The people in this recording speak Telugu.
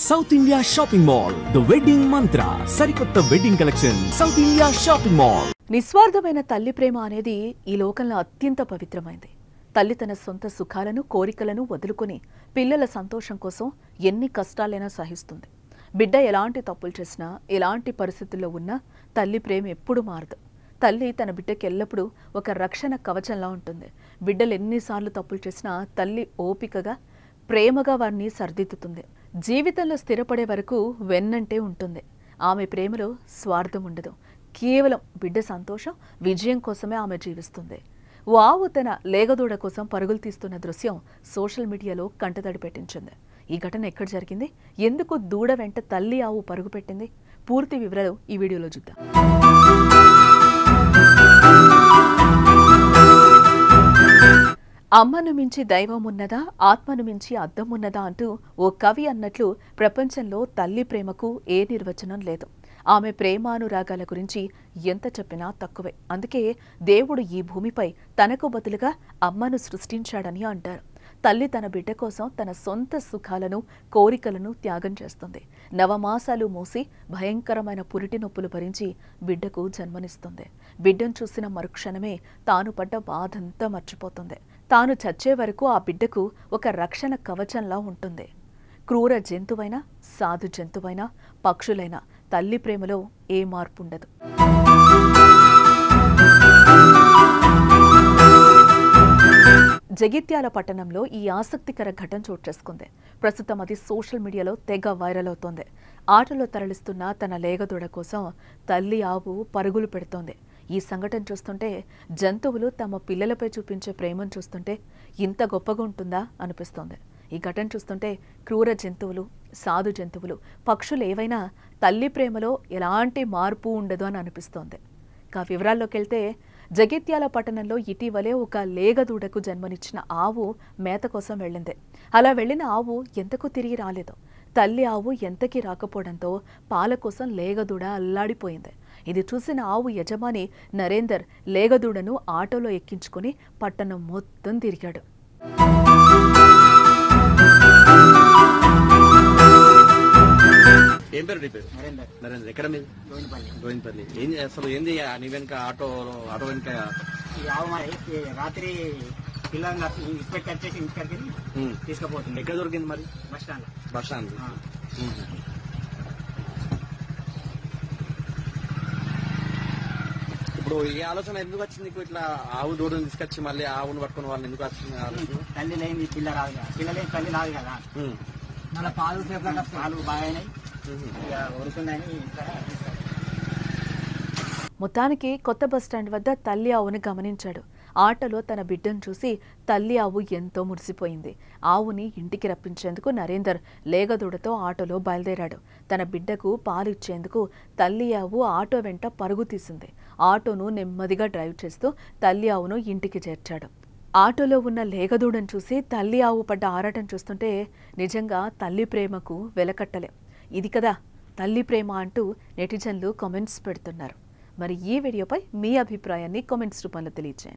South India Shopping Mall the wedding Mantra సరికొత్త wedding collection South India Shopping Mall. నిస్వార్థమైన తల్లి ప్రేమ అనేది ఈ లోకంలో అత్యంత పవిత్రమైంది. తల్లి తన సొంత సుఖాలను కోరికలను వదులుకొని పిల్లల సంతోషం కోసం ఎన్ని కష్టాలైనా సహిస్తుంది. బిడ్డ ఎలాంటి తప్పులు చేసినా ఎలాంటి పరిస్థితుల్లో ఉన్నా తల్లి ప్రేమ ఎప్పుడు మారదు. తల్లి తన బిడ్డకి ఎల్లప్పుడూ ఒక రక్షణ కవచంలా ఉంటుంది. బిడ్డలు ఎన్నిసార్లు తప్పులు చేసినా తల్లి ఓపికగా ప్రేమగా వారిని సరిదిద్దుతుంది. జీవితంలో స్థిరపడే వరకు వెన్నంటే ఉంటుంది. ఆమె ప్రేమలో స్వార్థం ఉండదు. కేవలం బిడ్డ సంతోషం విజయం కోసమే ఆమె జీవిస్తుంది. ఆవు తన లేగదూడ కోసం పరుగులు తీస్తున్న దృశ్యం సోషల్ మీడియాలో కంటతడి పెట్టించింది. ఈ ఘటన ఎక్కడ జరిగింది, ఎందుకు దూడ వెంట తల్లి ఆవు పరుగు పెట్టింది, పూర్తి వివరాలు ఈ వీడియోలో చూద్దాం. అమ్మను మించి దైవం ఉన్నదా, ఆత్మను మించి అద్దం ఉన్నదా అంటూ ఓ కవి అన్నట్లు ప్రపంచంలో తల్లి ప్రేమకు ఏ నిర్వచనం లేదు. ఆమె ప్రేమానురాగాల గురించి ఎంత చెప్పినా తక్కువే. అందుకే దేవుడు ఈ భూమిపై తనకు బదులుగా అమ్మను సృష్టించాడని అంటారు. తల్లి తన బిడ్డ కోసం తన సొంత సుఖాలను కోరికలను త్యాగం చేస్తుంది. నవమాసాలు మోసి భయంకరమైన పురిటి నొప్పులు భరించి బిడ్డకు జన్మనిస్తుంది. బిడ్డను చూసిన మరుక్షణమే తాను పడ్డ బాధంతా మర్చిపోతుంది. తాను చచ్చే వరకు ఆ బిడ్డకు ఒక రక్షణ కవచంలా ఉంటుంది. క్రూర జంతువైనా సాధు జంతువైనా పక్షులైనా తల్లి ప్రేమలో ఏ మార్పు ఉండదు. జగిత్యాల పట్టణంలో ఈ ఆసక్తికర ఘటన చోటు చేసుకుంది. ప్రస్తుతం అది సోషల్ మీడియాలో తెగ వైరల్ అవుతోంది. ఆటలో తరలిస్తున్న తన లేగదూడ కోసం తల్లి ఆవు పరుగులు పెడుతోంది. ఈ సంఘటన చూస్తుంటే జంతువులు తమ పిల్లలపై చూపించే ప్రేమను చూస్తుంటే ఇంత గొప్పగా ఉంటుందా అనిపిస్తోంది. ఈ ఘటన చూస్తుంటే క్రూర జంతువులు, సాధు జంతువులు, పక్షులు ఏవైనా తల్లి ప్రేమలో ఎలాంటి మార్పు ఉండదు అని అనిపిస్తోంది. ఇక వివరాల్లోకి వెళ్తే జగిత్యాల పట్టణంలో ఇటీవలే ఒక లేగదూడకు జన్మనిచ్చిన ఆవు మేత కోసం వెళ్ళింది. అలా వెళ్లిన ఆవు ఎంతకు తిరిగి రాలేదు. తల్లి ఆవు ఎంతకీ రాకపోవడంతో పాల కోసం లేగదూడ అల్లాడిపోయింది. ఇది చూసిన ఆవు యజమాని నరేందర్ లేగదూడను ఆటోలో ఎక్కించుకుని పట్టణం మొత్తం తిరిగాడు. ఏం పేరు నీ పేరు? నరేంద్ర. ఎక్కడ మీది? గోవిందపల్లి. ఏం అసలు ఏంది నీ వెనక ఆటో వెనక రాత్రి పిల్లల్ని ఇప్పటికి వచ్చేసి ఇంటికి తీసుకుపోతుంది. ఎక్కడ దొరికింది మరి? Bus stand. ఇప్పుడు ఈ ఆలోచన ఎందుకు వచ్చింది నీకు? ఇట్లా ఆవు దూడని తీసుకొచ్చి మళ్ళీ ఆవును పట్టుకుని వాళ్ళని ఎందుకు వచ్చింది ఆలోచన? తల్లి లేని పిల్ల రాదు కదా, పిల్ల లేని తల్లి రాదు కదా. మళ్ళీ పాలు బాగా ఉరుకుందని. మొత్తానికి కొత్త బస్టాండ్ వద్ద తల్లి ఆవును గమనించాడు. ఆటలో తన బిడ్డను చూసి తల్లి ఆవు ఎంతో మురిసిపోయింది. ఆవుని ఇంటికి రప్పించేందుకు నరేందర్ లేగదూడతో ఆటోలో బయలుదేరాడు. తన బిడ్డకు పాలిచ్చేందుకు తల్లి ఆవు ఆటో వెంట పరుగు తీసింది. ఆటోను నెమ్మదిగా డ్రైవ్ చేస్తూ తల్లి ఆవును ఇంటికి చేర్చాడు. ఆటోలో ఉన్న లేగదూడను చూసి తల్లి ఆవు పడ్డ ఆరాటం చూస్తుంటే నిజంగా తల్లి ప్రేమకు వెలకట్టలేం. ఇది కదా తల్లి ప్రేమ అంటూ నెటిజన్లు కామెంట్స్ పెడుతున్నారు. మరి ఈ వీడియోపై మీ అభిప్రాయాన్ని కామెంట్స్ రూపంలో తెలియజేయండి.